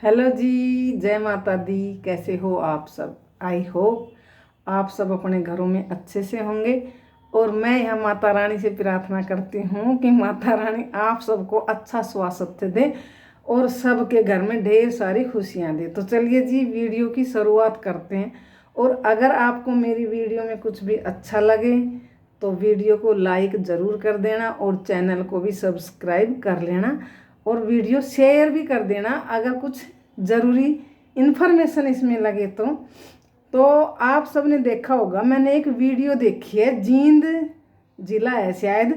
Hello जी। जय माता दी। कैसे हो आप सब? आई होप आप सब अपने घरों में अच्छे से होंगे। और मैं यहाँ माता रानी से प्रार्थना करती हूँ कि माता रानी आप सबको अच्छा स्वास्थ्य दे और सबके घर में ढेर सारी खुशियाँ दे। तो चलिए जी, वीडियो की शुरुआत करते हैं। और अगर आपको मेरी वीडियो में कुछ भी अच्छा लगे तो वीडियो को लाइक ज़रूर कर देना और चैनल को भी सब्सक्राइब कर लेना और वीडियो शेयर भी कर देना अगर कुछ ज़रूरी इन्फॉर्मेशन इसमें लगे तो आप सब ने देखा होगा, मैंने एक वीडियो देखी है। जींद जिला है शायद,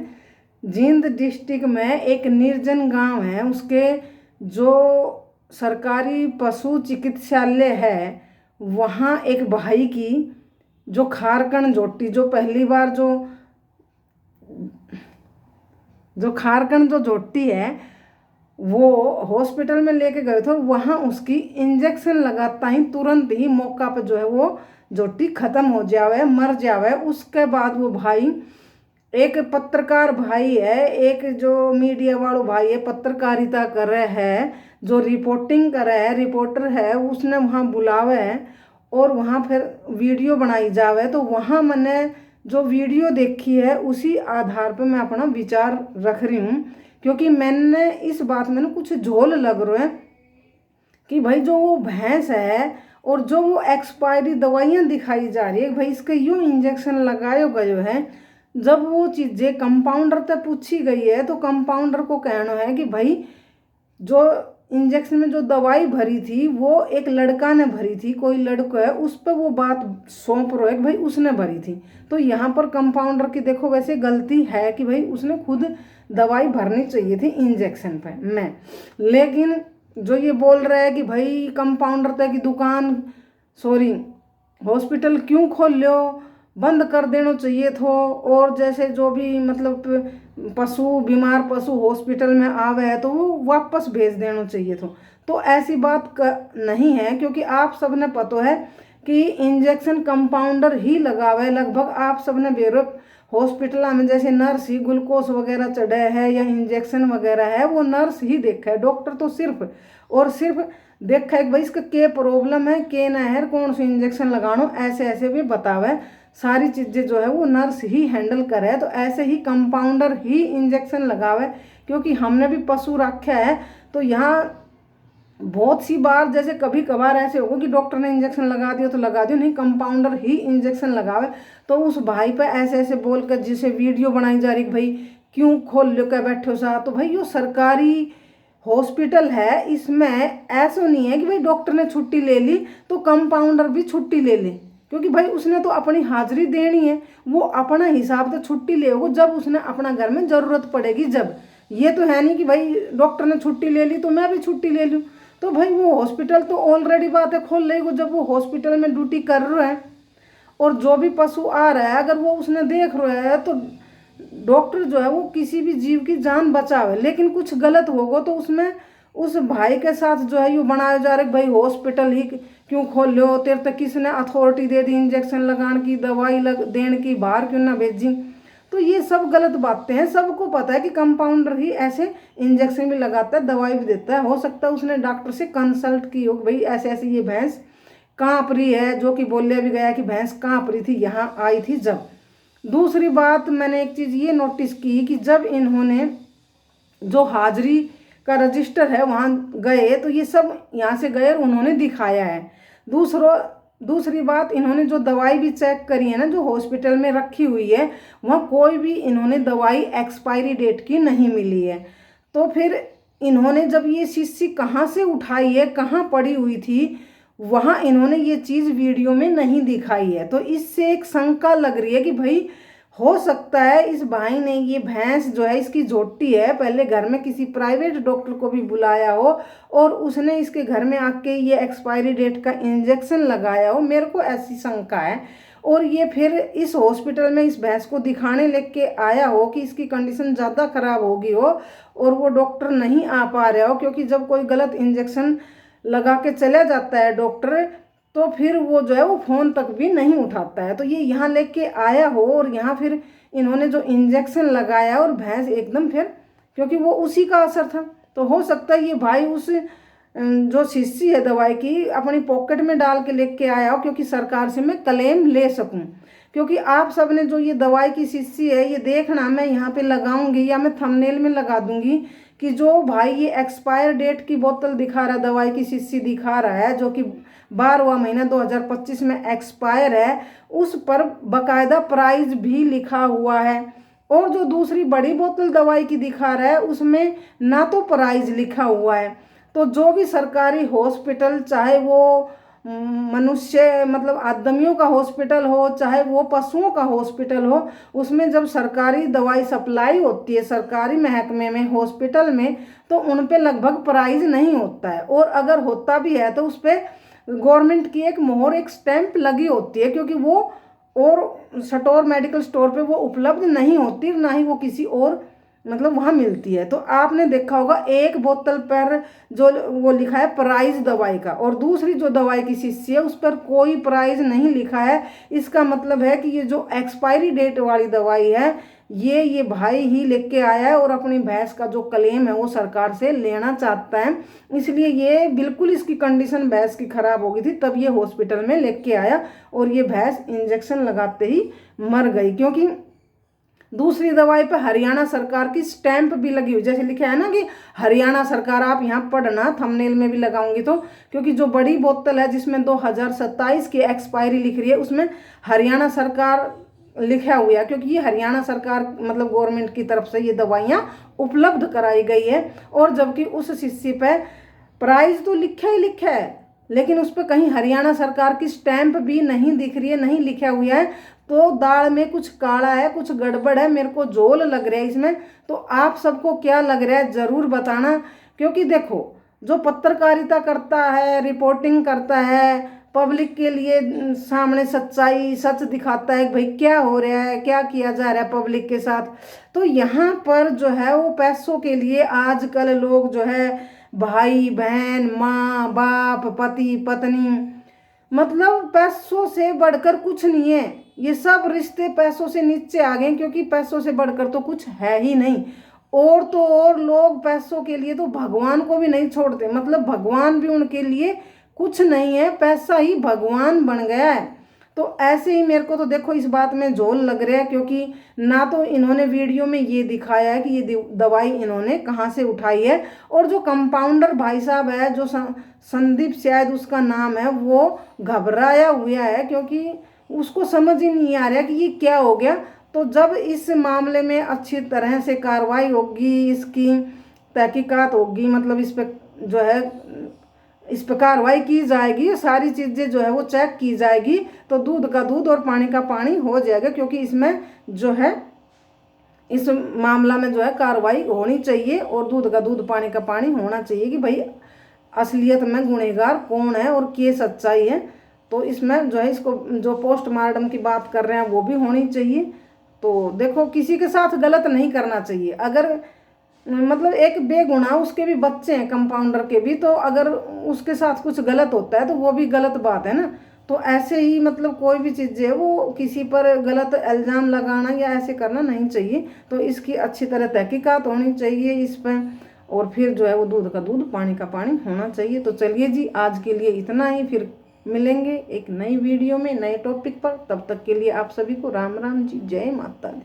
जींद डिस्ट्रिक्ट में एक निर्जन गांव है, उसके जो सरकारी पशु चिकित्सालय है वहाँ एक भाई की जो खारकन जोटी जो पहली बार जो खारकन जो जोटी है वो हॉस्पिटल में लेके गए थे। वहाँ उसकी इंजेक्शन लगाता ही तुरंत ही मौका पे जो है वो जोटी खत्म हो जावे, मर जावे। उसके बाद वो भाई, एक पत्रकार भाई है, एक जो मीडिया वालों भाई है, पत्रकारिता कर रहे है, जो रिपोर्टिंग कर रहे है, रिपोर्टर है, उसने वहाँ बुलावे है और वहाँ फिर वीडियो बनाई जावे। तो वहाँ मैंने जो वीडियो देखी है उसी आधार पर मैं अपना विचार रख रही हूँ, क्योंकि मैंने इस बात में ना कुछ झोल लग रहा है कि भाई जो वो भैंस है और जो वो एक्सपायरी दवाइयाँ दिखाई जा रही है, भाई इसका यूँ इंजेक्शन लगायो गयो है। जब वो चीज़ें कंपाउंडर तक पूछी गई है तो कंपाउंडर को कहना है कि भाई जो इंजेक्शन में जो दवाई भरी थी वो एक लड़का ने भरी थी, कोई लड़का है, उस पर वो बात सौंप रहे कि भाई उसने भरी थी। तो यहाँ पर कंपाउंडर की देखो वैसे गलती है कि भाई उसने खुद दवाई भरनी चाहिए थी इंजेक्शन पे मैं। लेकिन जो ये बोल रहा है कि भाई कंपाउंडर तक की दुकान, सॉरी, हॉस्पिटल क्यों खोल लो, बंद कर देना चाहिए थो। और जैसे जो भी मतलब पशु, बीमार पशु हॉस्पिटल में आवे है तो वो वापस भेज देना चाहिए थो। तो ऐसी बात नहीं है, क्योंकि आप सबने पता है कि इंजेक्शन कंपाउंडर ही लगावे। लगभग आप सबने बेरो हॉस्पिटल में जैसे नर्स ही ग्लूकोज वगैरह चढ़े है या इंजेक्शन वगैरह है वो नर्स ही देखा है। डॉक्टर तो सिर्फ और सिर्फ देखा है कि भाई इसका क्या प्रॉब्लम है, क्या ना है, कौन सा इंजेक्शन लगानो, ऐसे ऐसे भी बतावे। सारी चीज़ें जो है वो नर्स ही हैंडल करे। तो ऐसे ही कंपाउंडर ही इंजेक्शन लगावे, क्योंकि हमने भी पशु रखा है। तो यहाँ बहुत सी बार जैसे कभी कभार ऐसे होगा कि डॉक्टर ने इंजेक्शन लगा दिया तो लगा दिया, नहीं, कंपाउंडर ही इंजेक्शन लगावे। तो उस भाई पे ऐसे ऐसे बोलकर जिसे वीडियो बनाई जा रही कि भाई क्यों खोल लो क्या बैठे हो सा, तो भाई यो सरकारी हॉस्पिटल है, इसमें ऐसा नहीं है कि भाई डॉक्टर ने छुट्टी ले ली तो कंपाउंडर भी छुट्टी ले ले, क्योंकि भाई उसने तो अपनी हाजिरी देनी है। वो अपना हिसाब से छुट्टी ले होगा जब उसने अपना घर में ज़रूरत पड़ेगी जब। ये तो है नहीं कि भाई डॉक्टर ने छुट्टी ले ली तो मैं भी छुट्टी ले लूँ। तो भाई वो हॉस्पिटल तो ऑलरेडी बात है खोल लेगा जब वो हॉस्पिटल में ड्यूटी कर रहा है। और जो भी पशु आ रहा है अगर वो उसने देख रहा है तो डॉक्टर जो है वो किसी भी जीव की जान बचावे। लेकिन कुछ गलत होगा तो उसमें उस भाई के साथ जो है ये बनाया जा रहा है भाई हॉस्पिटल ही क्यों खोल लो, तेरे तक किसने अथॉरिटी दे दी इंजेक्शन लगाने की, दवाई देने की, बाहर क्यों ना भेजी। तो ये सब गलत बातें हैं। सबको पता है कि कंपाउंडर ही ऐसे इंजेक्शन भी लगाता है, दवाई भी देता है। हो सकता है उसने डॉक्टर से कंसल्ट की हो भाई ऐसे ऐसे ये भैंस काँप रही है, जो कि बोलिया भी गया कि भैंस काँप रही थी यहाँ आई थी जब। दूसरी बात मैंने एक चीज़ ये नोटिस की कि जब इन्होंने जो हाजिरी का रजिस्टर है वहाँ गए तो ये सब यहाँ से गए और उन्होंने दिखाया है। दूसरी बात, इन्होंने जो दवाई भी चेक करी है ना जो हॉस्पिटल में रखी हुई है, वहाँ कोई भी इन्होंने दवाई एक्सपायरी डेट की नहीं मिली है। तो फिर इन्होंने जब ये शीशी कहाँ से उठाई है, कहाँ पड़ी हुई थी, वहाँ इन्होंने ये चीज़ वीडियो में नहीं दिखाई है। तो इससे एक शंका लग रही है कि भाई हो सकता है इस भाई ने ये भैंस जो है इसकी झोटी है, पहले घर में किसी प्राइवेट डॉक्टर को भी बुलाया हो और उसने इसके घर में आके ये एक्सपायरी डेट का इंजेक्शन लगाया हो, मेरे को ऐसी शंका है। और ये फिर इस हॉस्पिटल में इस भैंस को दिखाने लेके आया हो कि इसकी कंडीशन ज़्यादा ख़राब होगी हो और वो डॉक्टर नहीं आ पा रहा हो, क्योंकि जब कोई गलत इंजेक्शन लगा के चला जाता है डॉक्टर तो फिर वो जो है वो फ़ोन तक भी नहीं उठाता है। तो ये यहाँ लेके आया हो और यहाँ फिर इन्होंने जो इंजेक्शन लगाया और भैंस एकदम फिर, क्योंकि वो उसी का असर था, तो हो सकता है ये भाई उस जो शीशी है दवाई की अपनी पॉकेट में डाल के लेके आया हो, क्योंकि सरकार से मैं क्लेम ले सकूं। क्योंकि आप सब ने जो ये दवाई की शीशी है, ये देखना मैं यहाँ पे लगाऊंगी या मैं थंबनेल में लगा दूंगी कि जो भाई ये एक्सपायर डेट की बोतल दिखा रहा है, दवाई की शीशी दिखा रहा है जो कि 12वां महीना 2025 में एक्सपायर है, उस पर बकायदा प्राइस भी लिखा हुआ है। और जो दूसरी बड़ी बोतल दवाई की दिखा रहा है उसमें ना तो प्राइस लिखा हुआ है। तो जो भी सरकारी हॉस्पिटल, चाहे वो मनुष्य मतलब आदमियों का हॉस्पिटल हो, चाहे वो पशुओं का हॉस्पिटल हो, उसमें जब सरकारी दवाई सप्लाई होती है सरकारी महकमे में, हॉस्पिटल में, तो उन पे लगभग प्राइस नहीं होता है। और अगर होता भी है तो उस पर गवर्नमेंट की एक मोहर, एक स्टैंप लगी होती है, क्योंकि वो और स्टोर, मेडिकल स्टोर पे वो उपलब्ध नहीं होती, ना ही वो किसी और मतलब वहाँ मिलती है। तो आपने देखा होगा एक बोतल पर जो वो लिखा है प्राइस दवाई का, और दूसरी जो दवाई की शीशी है उस पर कोई प्राइस नहीं लिखा है। इसका मतलब है कि ये जो एक्सपायरी डेट वाली दवाई है ये भाई ही लेके आया है और अपनी भैंस का जो क्लेम है वो सरकार से लेना चाहता है। इसलिए ये बिल्कुल इसकी कंडीशन भैंस की खराब हो गई थी, तब ये हॉस्पिटल में लेके आया और ये भैंस इंजेक्शन लगाते ही मर गई। क्योंकि दूसरी दवाई पे हरियाणा सरकार की स्टैंप भी लगी हुई, जैसे लिखा है ना कि हरियाणा सरकार, आप यहाँ पढ़ना, थंबनेल में भी लगाऊंगी तो, क्योंकि जो बड़ी बोतल है जिसमें 2027 की एक्सपायरी लिख रही है उसमें हरियाणा सरकार लिखा हुआ है, क्योंकि ये हरियाणा सरकार मतलब गवर्नमेंट की तरफ से ये दवाइयाँ उपलब्ध कराई गई है। और जबकि उस शीशी पे प्राइस तो लिखा ही लिखा है, लेकिन उस पर कहीं हरियाणा सरकार की स्टैंप भी नहीं दिख रही है, नहीं लिखा हुआ है। तो दाल में कुछ काला है, कुछ गड़बड़ है, मेरे को झोल लग रहा है इसमें। तो आप सबको क्या लग रहा है ज़रूर बताना। क्योंकि देखो, जो पत्रकारिता करता है, रिपोर्टिंग करता है, पब्लिक के लिए सामने सच्चाई, सच दिखाता है भाई क्या हो रहा है, क्या किया जा रहा है पब्लिक के साथ, तो यहाँ पर जो है वो पैसों के लिए आजकल लोग जो है भाई बहन, माँ बाप, पति पत्नी, मतलब पैसों से बढ़कर कुछ नहीं है। ये सब रिश्ते पैसों से नीचे आ गए, क्योंकि पैसों से बढ़कर तो कुछ है ही नहीं। और तो और लोग पैसों के लिए तो भगवान को भी नहीं छोड़ते, मतलब भगवान भी उनके लिए कुछ नहीं है, पैसा ही भगवान बन गया है। तो ऐसे ही मेरे को तो देखो इस बात में झोल लग रहा है, क्योंकि ना तो इन्होंने वीडियो में ये दिखाया है कि ये दवाई इन्होंने कहाँ से उठाई है, और जो कंपाउंडर भाई साहब है, जो संदीप शायद उसका नाम है, वो घबराया हुआ है, क्योंकि उसको समझ ही नहीं आ रहा कि ये क्या हो गया। तो जब इस मामले में अच्छी तरह से कार्रवाई होगी, इसकी तहकीकात होगी, मतलब इस पर जो है इस पर कार्रवाई की जाएगी, सारी चीज़ें जो है वो चेक की जाएगी, तो दूध का दूध और पानी का पानी हो जाएगा। क्योंकि इसमें जो है इस मामला में जो है कार्रवाई होनी चाहिए और दूध का दूध पानी का पानी होना चाहिए कि भाई असलियत में गुनहगार कौन है और क्या सच्चाई है। तो इसमें जो है इसको जो पोस्टमार्टम की बात कर रहे हैं वो भी होनी चाहिए। तो देखो, किसी के साथ गलत नहीं करना चाहिए। अगर मतलब एक बेगुनाह, उसके भी बच्चे हैं कंपाउंडर के भी, तो अगर उसके साथ कुछ गलत होता है तो वो भी गलत बात है ना। तो ऐसे ही मतलब कोई भी चीज़ है वो किसी पर गलत इल्ज़ाम लगाना या ऐसे करना नहीं चाहिए। तो इसकी अच्छी तरह तहकीकात होनी चाहिए इस पर, और फिर जो है वो दूध का दूध पानी का पानी होना चाहिए। तो चलिए जी, आज के लिए इतना ही, फिर मिलेंगे एक नई वीडियो में नए टॉपिक पर। तब तक के लिए आप सभी को राम राम जी, जय माता दी।